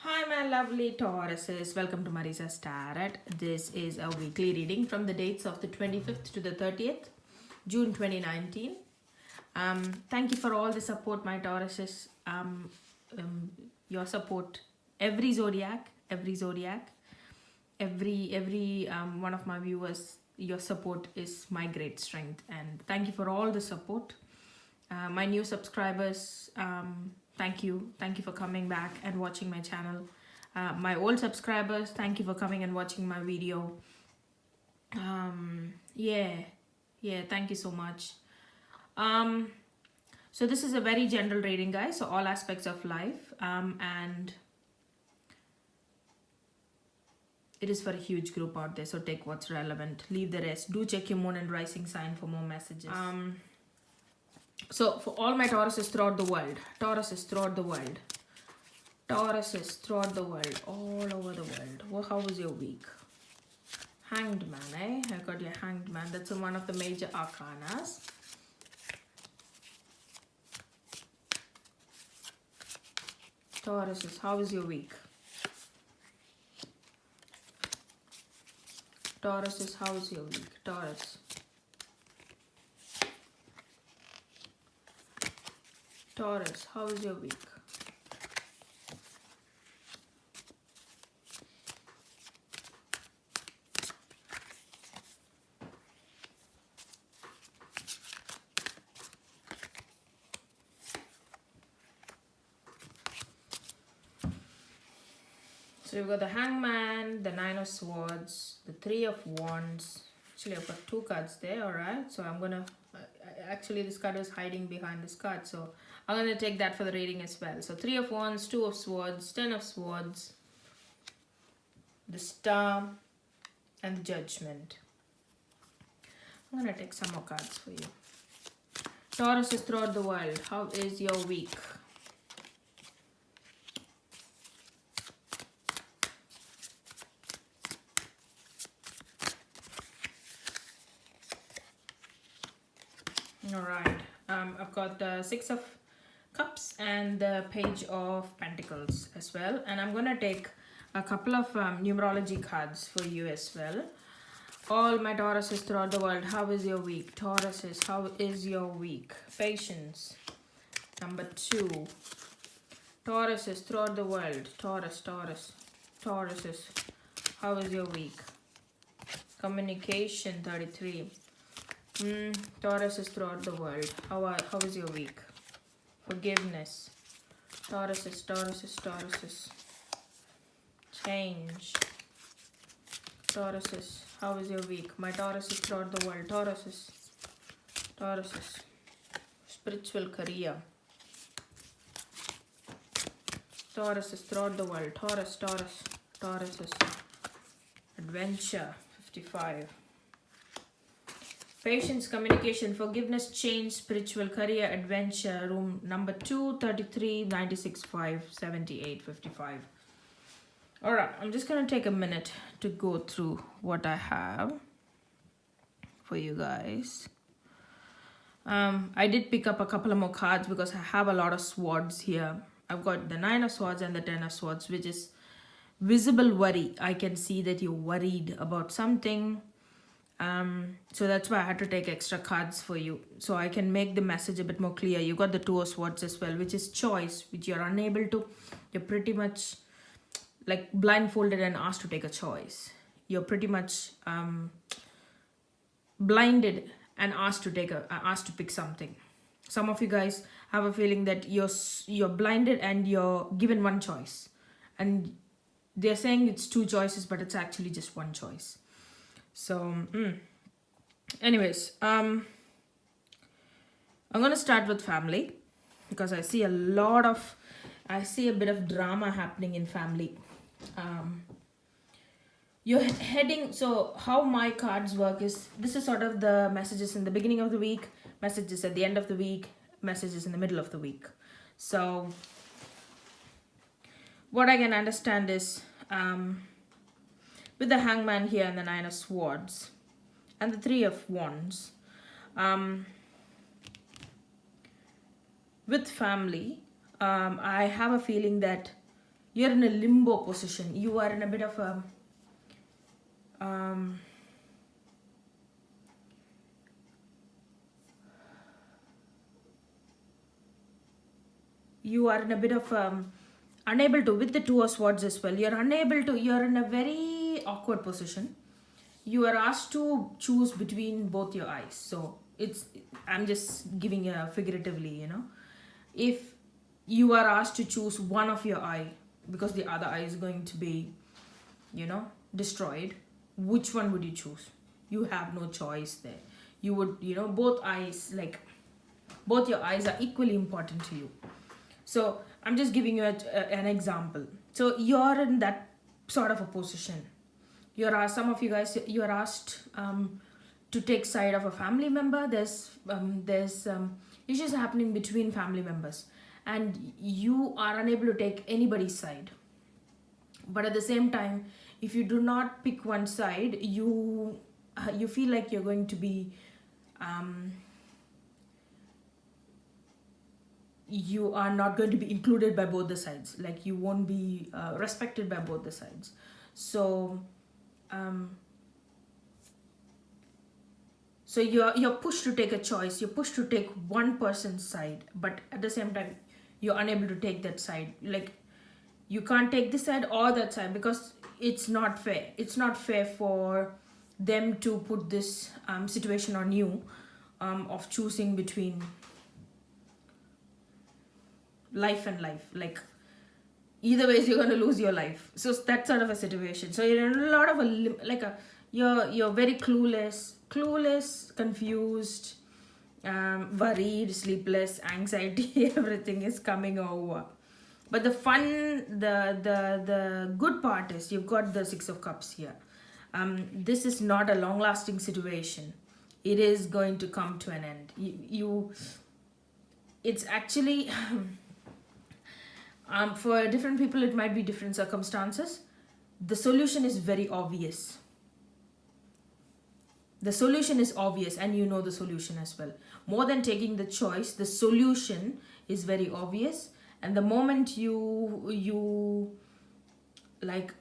Hi, my lovely Tauruses. Welcome to Marisa's Tarot. This is a weekly reading from the dates of the 25th to the 30th, June 2019. Thank you for all the support, my Tauruses. Your support, every zodiac, every one of my viewers, your support is my great strength. And thank you for all the support. My new subscribers, thank you for coming back and watching my channel. My old subscribers, thank you for coming and watching my video. Yeah, thank you so much. So this is a very general reading, guys, so all aspects of life, and it is for a huge group out there, so take what's relevant, leave the rest. Do check your moon and rising sign for more messages. So for all my Tauruses throughout the world, all over the world, well, how was your week? Hanged Man, eh? I got your Hanged Man. That's one of the major arcanas. Tauruses, how was your week? Tauruses, how was your week? Taurus, how was your week? So we've got the Hangman, the Nine of Swords, the Three of Wands. Actually, I've got two cards there, alright? So I'm gonna... actually, this card is hiding behind this card, so I'm gonna take that for the reading as well. So Three of Wands, Two of Swords, Ten of Swords, the Star, and the Judgment. I'm gonna take some more cards for you. Tauruses throughout the world, how is your week? Alright, I've got the Six of Cups and the Page of Pentacles as well. And I'm going to take a couple of numerology cards for you as well. All my Tauruses throughout the world, how is your week? Tauruses, how is your week? Patience. Number 2. Tauruses throughout the world. Tauruses, how is your week? Communication, 33. Tauruses throughout the world, how is your week? Forgiveness. Tauruses. Change. Tauruses, how is your week? My Tauruses throughout the world. Tauruses. Spiritual career. Tauruses throughout the world. Tauruses. Adventure, 55. Patience, communication, forgiveness, change, spiritual career, adventure, room number 2, 33, 96, 5, 78, 55. Alright, I'm just going to take a minute to go through what I have for you guys. I did pick up a couple of more cards because I have a lot of swords here. I've got the 9 of Swords and the 10 of Swords, which is visible worry. I can see that you're worried about something. So that's why I had to take extra cards for you, so I can make the message a bit more clear. You got the Two of Swords as well, which is choice, which you're unable to. You're pretty much like blindfolded and asked to take a choice. You're pretty much blinded and asked to pick something. Some of you guys have a feeling that you're blinded and you're given one choice, and they're saying it's two choices, but it's actually just one choice. So, anyways, I'm going to start with family because I see a bit of drama happening in family. You're heading, so how my cards work is, this is sort of the messages in the beginning of the week, messages at the end of the week, messages in the middle of the week. So, what I can understand is, with the Hangman here and the 9 of Swords and the 3 of Wands, with family, I have a feeling that you're in a limbo position. You are in a bit of a you are in a bit of unable to, with the Two of Swords as well, you're unable to, you're in a very awkward position. You are asked to choose between both your eyes. So it's, I'm just giving you figuratively, you know, if you are asked to choose one of your eye because the other eye is going to be, you know, destroyed, which one would you choose? You have no choice there. You would, you know, both eyes, like both your eyes are equally important to you. So I'm just giving you an example. So you're in that sort of a position. You're asked, some of you guys, you're asked to take side of a family member. There's issues happening between family members, and you are unable to take anybody's side. But at the same time, if you do not pick one side, you feel like you're going to be you are not going to be included by both the sides, like you won't be respected by both the sides. So so you're pushed to take a choice, you're pushed to take one person's side, but at the same time you're unable to take that side. Like you can't take this side or that side because it's not fair. It's not fair for them to put this situation on you, of choosing between life and life. Like either ways you're going to lose your life. So that's sort of a situation. So you're in a lot of you're very clueless, confused, worried, sleepless, anxiety. Everything is coming over. But the fun, the good part is you've got the Six of Cups here. This is not a long-lasting situation. It is going to come to an end. It's actually for different people it might be different circumstances. The solution is very obvious. The solution is obvious, and you know the solution as well. More than taking the choice, the solution is very obvious. And the moment you like,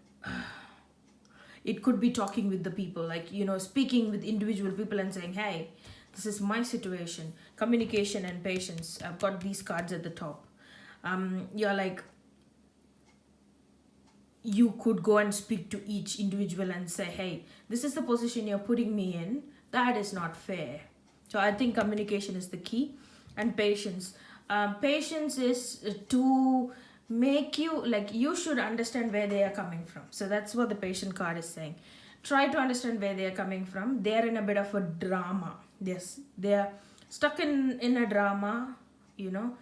it could be talking with the people, like, you know, speaking with individual people and saying, hey, this is my situation. Communication and patience. I've got these cards at the top. You're like, you could go and speak to each individual and say, hey, this is the position you're putting me in. That is not fair. So I think communication is the key, and patience. Patience is to make you, like, you should understand where they are coming from. So that's what the patient card is saying. Try to understand where they are coming from. They're in a bit of a drama. Yes, they're stuck in a drama, you know.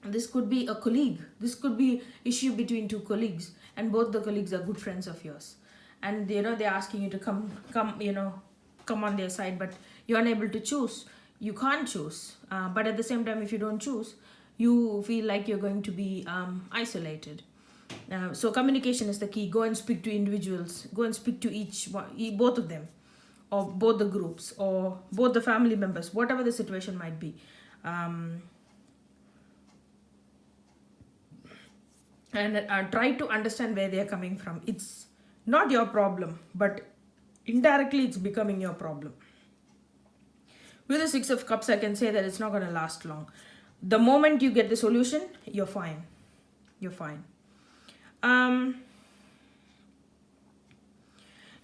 This could be a colleague. This could be issue between two colleagues, and both the colleagues are good friends of yours. And, you know, they're asking you to come, you know, come on their side, but you're unable to choose. You can't choose. But at the same time, if you don't choose, you feel like you're going to be isolated. So communication is the key. Go and speak to individuals. Go and speak to each one, both of them, or both the groups, or both the family members, whatever the situation might be. And try to understand where they are coming from. It's not your problem, but indirectly it's becoming your problem. With the Six of Cups, I can say that it's not going to last long. The moment you get the solution, you're fine. You're fine.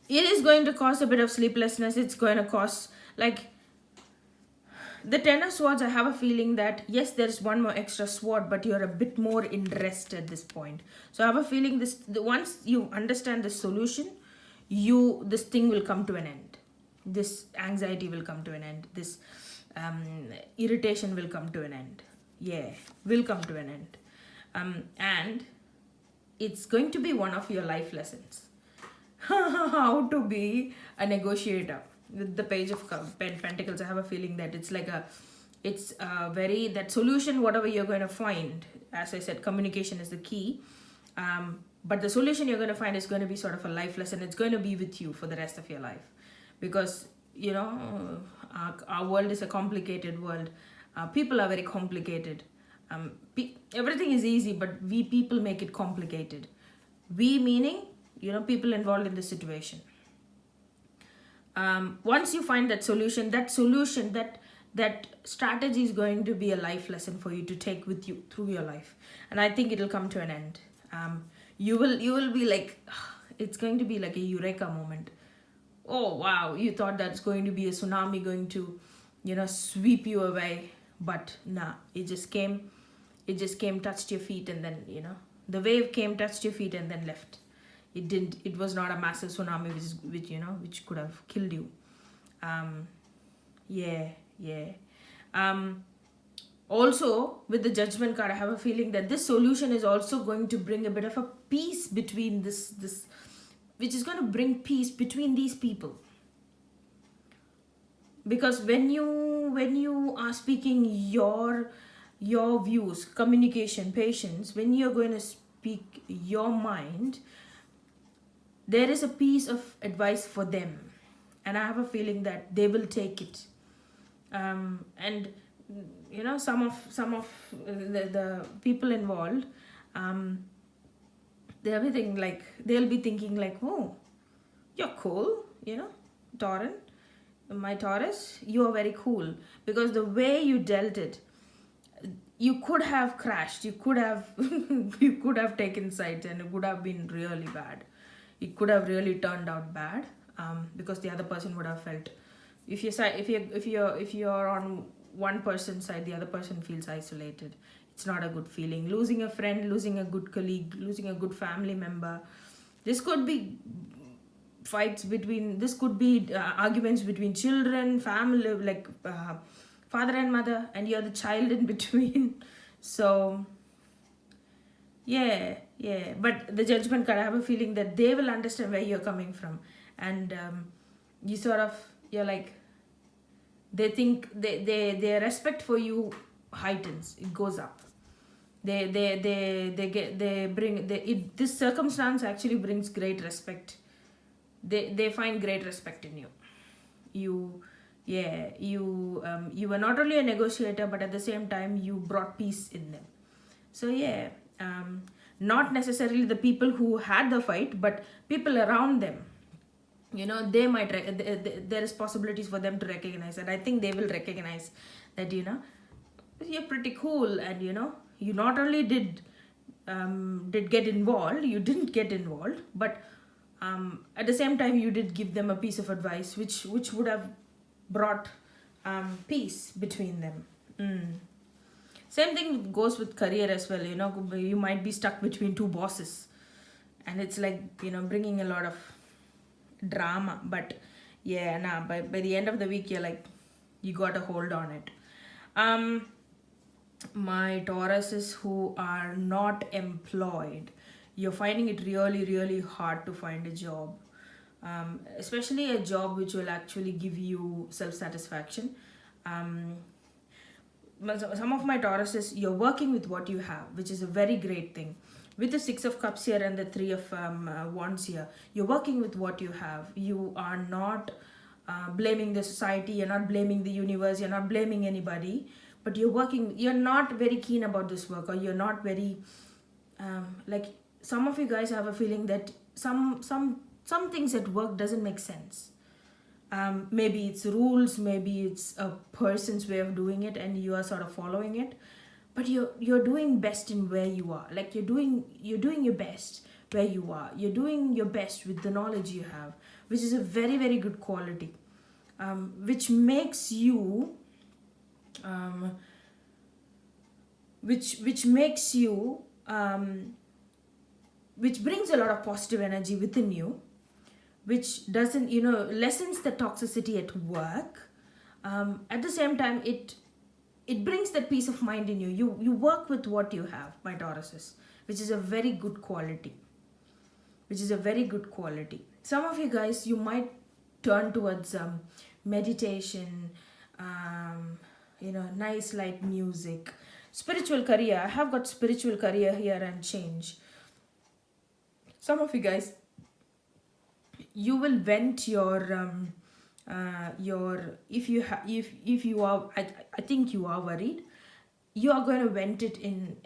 It is going to cause a bit of sleeplessness. It's going to cause, like, the Ten of Swords, I have a feeling that, yes, there's one more extra sword, but you're a bit more in rest at this point. So I have a feeling once you understand the solution, this thing will come to an end. This anxiety will come to an end. This irritation will come to an end. Yeah, will come to an end. And it's going to be one of your life lessons. How to be a negotiator. With the Page of Pentacles, I have a feeling that it's like that solution, whatever you're going to find. As I said, communication is the key. But the solution you're going to find is going to be sort of a life lesson. It's going to be with you for the rest of your life. Because, you know, our world is a complicated world. People are very complicated. Everything is easy, but we people make it complicated. We meaning, people involved in the situation. Once you find that solution, that strategy is going to be a life lesson for you to take with you through your life, and I think it'll come to an end. You will be like, it's going to be like a eureka moment. Oh wow, you thought that's going to be a tsunami going to sweep you away, but nah, it just came, touched your feet, and then the wave came, touched your feet, and then left. It was not a massive tsunami which could have killed you. Yeah, yeah. Also, with the Judgment card, I have a feeling that this solution is also going to bring a bit of a peace between this which is going to bring peace between these people. Because when you are speaking your views, communication, patience, when you're going to speak your mind, there is a piece of advice for them, and I have a feeling that they will take it. And some of the people involved, they'll be thinking like, oh, you're cool, Tauran, my Taurus, you are very cool, because the way you dealt it, you could have crashed, you could have you could have taken sides, and it would have been really bad. It could have really turned out bad, because the other person would have felt, if you're on one person's side, the other person feels isolated. It's not a good feeling. Losing a friend, losing a good colleague, losing a good family member. This could be this could be arguments between children, family, like father and mother, and you're the child in between. So yeah, but the Judgment card, I have a feeling that they will understand where you're coming from, and you're like, they think their respect for you heightens, it goes up. This circumstance actually brings great respect. They find great respect in you. You were not only a negotiator, but at the same time you brought peace in them. So yeah, not necessarily the people who had the fight, but people around them. They might there is possibilities for them to recognize, and I think they will recognize that you're pretty cool, and you not only did get involved, you didn't get involved, but at the same time you did give them a piece of advice which would have brought peace between them. Same thing goes with career as well. You might be stuck between two bosses, and it's like bringing a lot of drama, but yeah, by the end of the week, you're like, you got a hold on it. My Tauruses who are not employed, you're finding it really, really hard to find a job, especially a job which will actually give you self-satisfaction. Some of my Tauruses, you're working with what you have, which is a very great thing. With the 6 of Cups here and the 3 of Wands here, you're working with what you have. You are not blaming the society, you're not blaming the universe, you're not blaming anybody, but you're not very keen about this work, or you're not very, like, some of you guys have a feeling that some things at work doesn't make sense. Maybe it's rules, maybe it's a person's way of doing it, and you are sort of following it, but you're doing best in where you are. Like, you're doing your best where you are. You're doing your best with the knowledge you have, which is a very, very good quality, which makes you which makes you which brings a lot of positive energy within you, which doesn't lessens the toxicity at work. At the same time, it brings that peace of mind in you. You work with what you have, my Tauruses, which is a very good quality. Some of you guys, you might turn towards meditation, nice light music. Spiritual career, I have got spiritual career here and change. Some of you guys, you will vent your if you are, I think you are worried, you are going to vent it in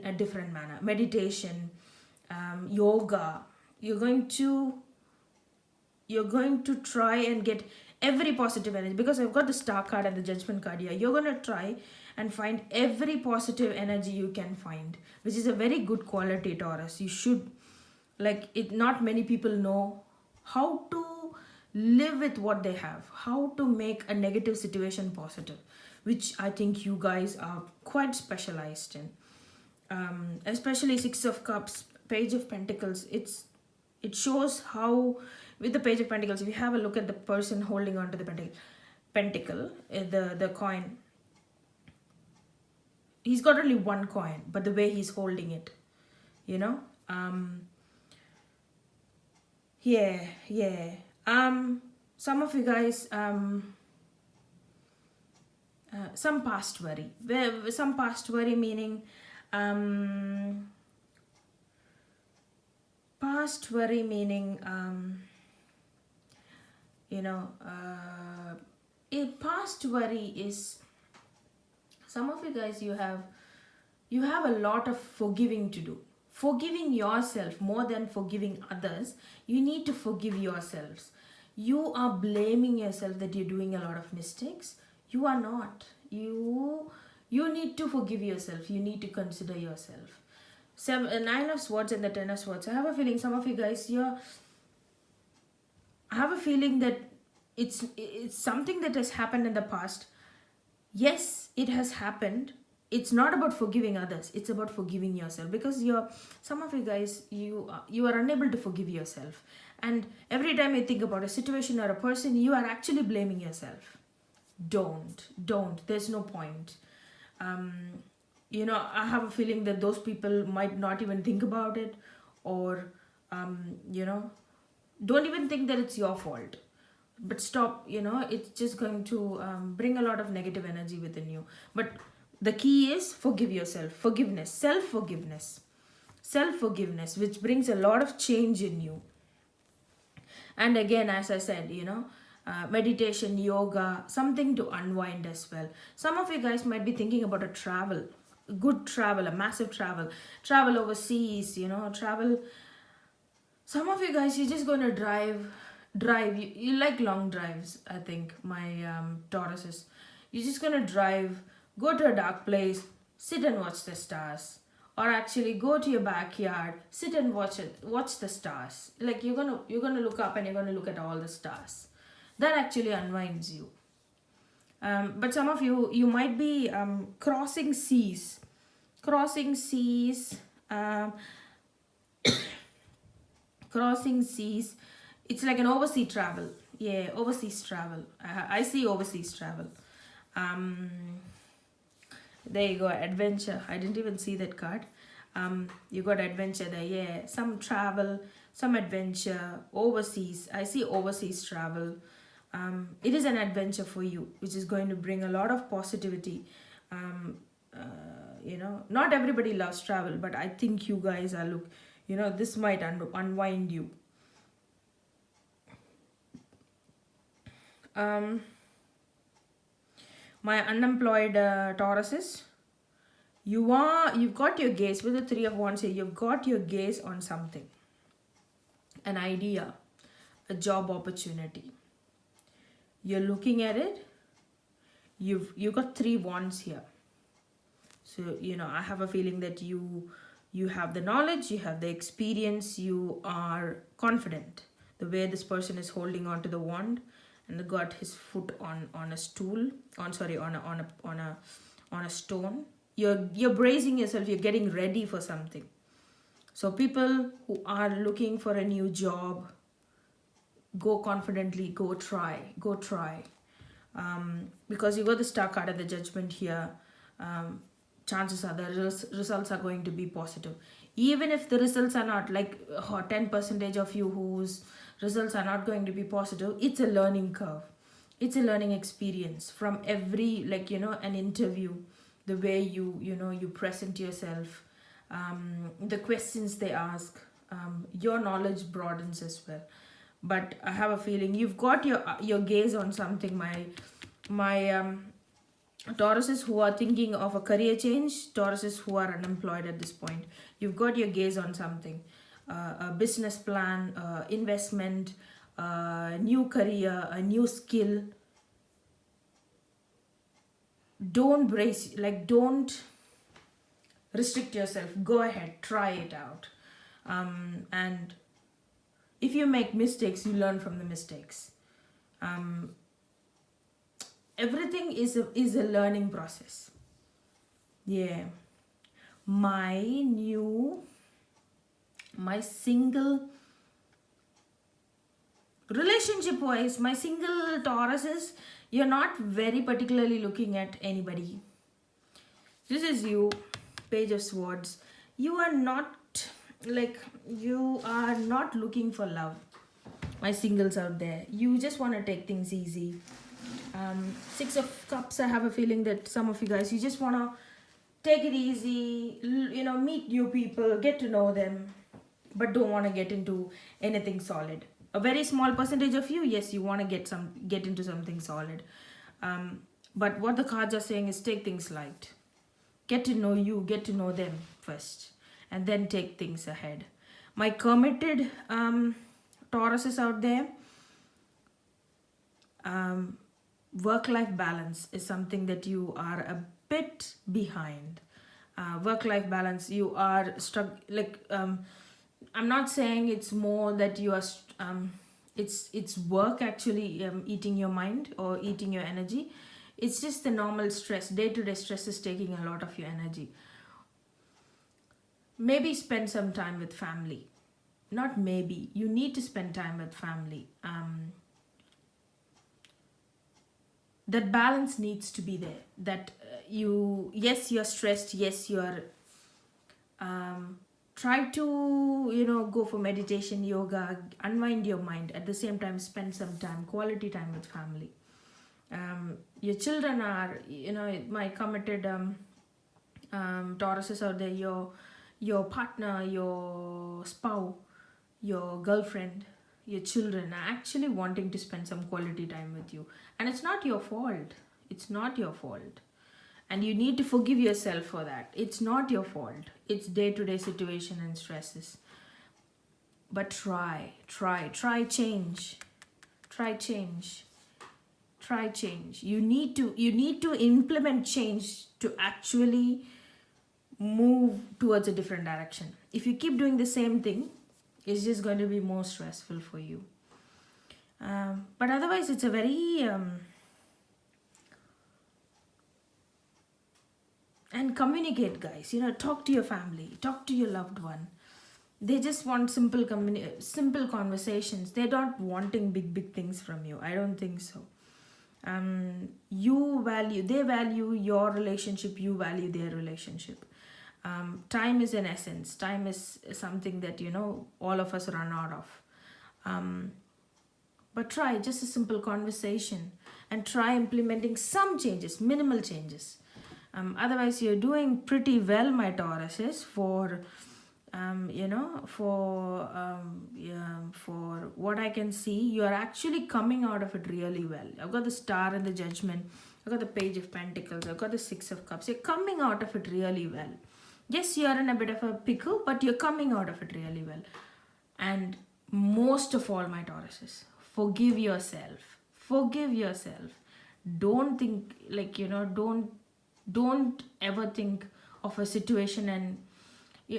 a different manner. Meditation, yoga, you're going to try and get every positive energy, because I've got the star card and the judgment card here. You're going to try and find every positive energy you can find, which is a very good quality, Taurus. You should, like, it not many people know how to live with what they have, how to make a negative situation positive, which I think you guys are quite specialized in. Especially Six of Cups, Page of Pentacles, it shows how, with the Page of Pentacles, if you have a look at the person holding on to the pentacle, the coin, he's got only one coin, but the way he's holding it, you know, yeah. Some of you guys, some past worry, meaning, past worry meaning, a past worry is, some of you guys, you have a lot of forgiving to do. Forgiving yourself more than forgiving others. You need to forgive yourselves. You are blaming yourself that you're doing a lot of mistakes. You are not. You need to forgive yourself. You need to consider yourself. Nine of Swords and the Ten of Swords. I have a feeling some of you guys, I have a feeling that it's something that has happened in the past. Yes, it has happened. It's not about forgiving others. It's about forgiving yourself, because some of you guys, you are unable to forgive yourself. And every time you think about a situation or a person, you are actually blaming yourself. Don't. There's no point. I have a feeling that those people might not even think about it, or, don't even think that it's your fault. But stop, it's just going to bring a lot of negative energy within you. But the key is forgive yourself. Forgiveness, self-forgiveness, which brings a lot of change in you. And again, as I said, meditation, yoga, something to unwind as well. Some of you guys might be thinking about a good travel, a massive travel overseas, travel. Some of you guys, you're just going to drive. You like long drives, I think, my Tauruses. You're just going to drive, go to a dark place, sit and watch the stars. Or actually go to your backyard, sit and watch the stars. Like, you're gonna look up and you're gonna look at all the stars. That actually unwinds you. But some of you might be crossing seas. Crossing seas. It's like an overseas travel. Yeah, overseas travel. I see overseas travel. There you go, adventure. I didn't even see that card. You got adventure there. Yeah, some travel, some adventure, overseas. I see overseas travel. It is an adventure for you, which is going to bring a lot of positivity. Not everybody loves travel, but I think you guys are this might unwind you. My unemployed Tauruses, you've got your gaze with the Three of Wands here. You've got your gaze on something, an idea, a job opportunity. You're looking at it. You've got 3 wands here. So I have a feeling that you have the knowledge, you have the experience, you are confident. The way this person is holding on to the wand and got his foot on a stool, on a stone. You're bracing yourself, you're getting ready for something. So people who are looking for a new job, go confidently, go try. Because you got the Star card at the Judgment here. Chances are the results are going to be positive. Even if the results are not, like 10% of you whose results are not going to be positive, it's a learning curve. It's a learning experience from every, an interview, the way you present yourself, the questions they ask, your knowledge broadens as well. But I have a feeling you've got your gaze on something, my Tauruses who are thinking of a career change, Tauruses who are unemployed at this point. You've got your gaze on something, a business plan, investment, new career, a new skill. Don't don't restrict yourself. Go ahead, try it out. And if you make mistakes, you learn from the mistakes. Everything is a learning process. Yeah. My single relationship wise, my single Tauruses, you're not very particularly looking at anybody. This is you, Page of Swords. You are not looking for love. My singles out there, you just want to take things easy. Six of Cups, I have a feeling that some of you guys, you just want to take it easy, meet new people, get to know them, but don't want to get into anything solid. A very small percentage of you, yes, you want to get into something solid. But what the cards are saying is take things light. Get to know you, get to know them first, and then take things ahead. My committed Tauruses out there, work-life balance is something that you are a bit behind. Work-life balance, you are stuck. I'm not saying it's more that you are. It's work actually eating your mind or eating your energy. It's just the normal stress. Day-to-day stress is taking a lot of your energy. Maybe spend some time with family. Not maybe. You need to spend time with family. That balance needs to be there. That yes, you're stressed. Yes, you're. Try to go for meditation, yoga, unwind your mind. At the same time, spend some time, quality time with family. Your children are, my committed Tauruses out there. Your partner, your spouse, your girlfriend, your children are actually wanting to spend some quality time with you, and it's not your fault. It's not your fault. And you need to forgive yourself for that. It's not your fault. It's day-to-day situation and stresses. But try change. Try change. You need to implement change to actually move towards a different direction. If you keep doing the same thing, it's just going to be more stressful for you. But otherwise, it's a very and communicate, guys. Talk to your family, talk to your loved one. They just want simple conversations. They're not wanting big things from you. I don't think so. They value your relationship, you value their relationship. Time is an essence. Time is something that all of us run out of. But try just a simple conversation and try implementing some changes, minimal changes. Otherwise, you're doing pretty well, my Tauruses, for what I can see. You are actually coming out of it really well. I've got the Star and the Judgment. I've got the Page of Pentacles. I've got the Six of Cups. You're coming out of it really well. Yes, you're in a bit of a pickle, but you're coming out of it really well. And most of all, my Tauruses, forgive yourself. Forgive yourself. Don't think don't ever think of a situation and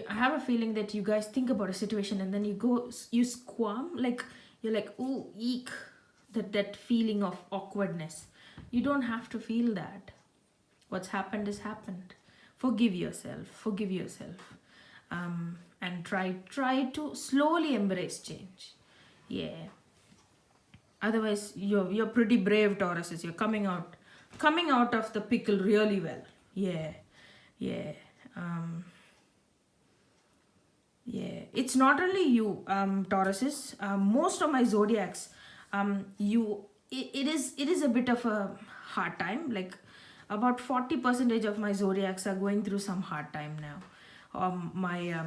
I have a feeling that you guys think about a situation and then you squirm, you're like, oh, eek, that feeling of awkwardness. You don't have to feel that. What's happened is happened. Forgive yourself, and try to slowly embrace change. Yeah. Otherwise, you're pretty brave, Tauruses. You're coming out of the pickle really well. Yeah. It's not only you, Tauruses. Most of my zodiacs, it is a bit of a hard time. Like about 40% of my zodiacs are going through some hard time now. My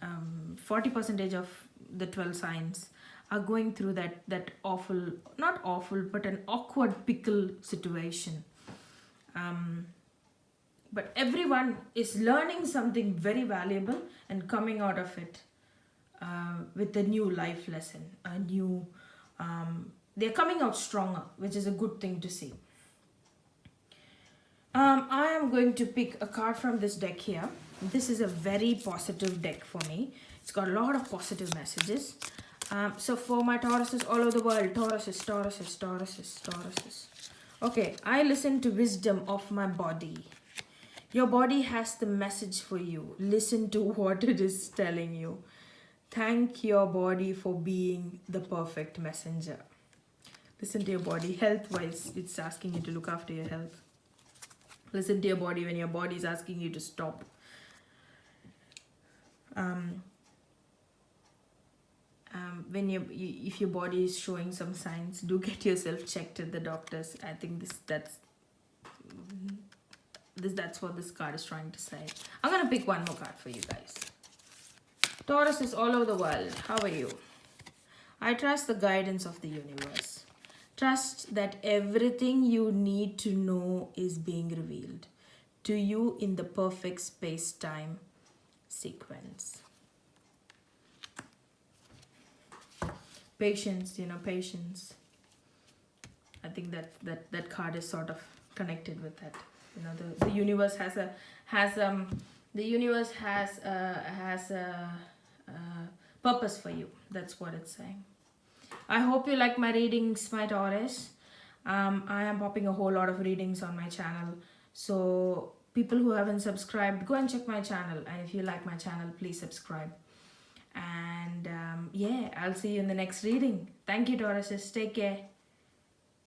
40% of the 12 signs are going through that awful, not awful, but an awkward pickle situation. But everyone is learning something very valuable and coming out of it with a new life lesson, a new, they're coming out stronger, which is a good thing to see. I am going to pick a card from this deck here. This is a very positive deck for me. It's got a lot of positive messages. So for my Tauruses all over the world, Tauruses. Okay, I listen to wisdom of my body. Your body has the message for you. Listen to what it is telling you. Thank your body for being the perfect messenger. Listen to your body. Health-wise, it's asking you to look after your health. Listen to your body when your body is asking you to stop. If your body is showing some signs, do get yourself checked at the doctors. I think that's what this card is trying to say. I'm gonna pick one more card for you guys. Taurus is all over the world. How are you? I trust the guidance of the universe. Trust that everything you need to know is being revealed to you in the perfect space-time sequence. Patience, patience. I think that card is sort of connected with that. The universe has a purpose for you. That's what it's saying. I hope you like my readings, my Taurus. I am popping a whole lot of readings on my channel. So people who haven't subscribed, go and check my channel. And if you like my channel, please subscribe. And yeah, I'll see you in the next reading. Thank you, Tauruses. Take care.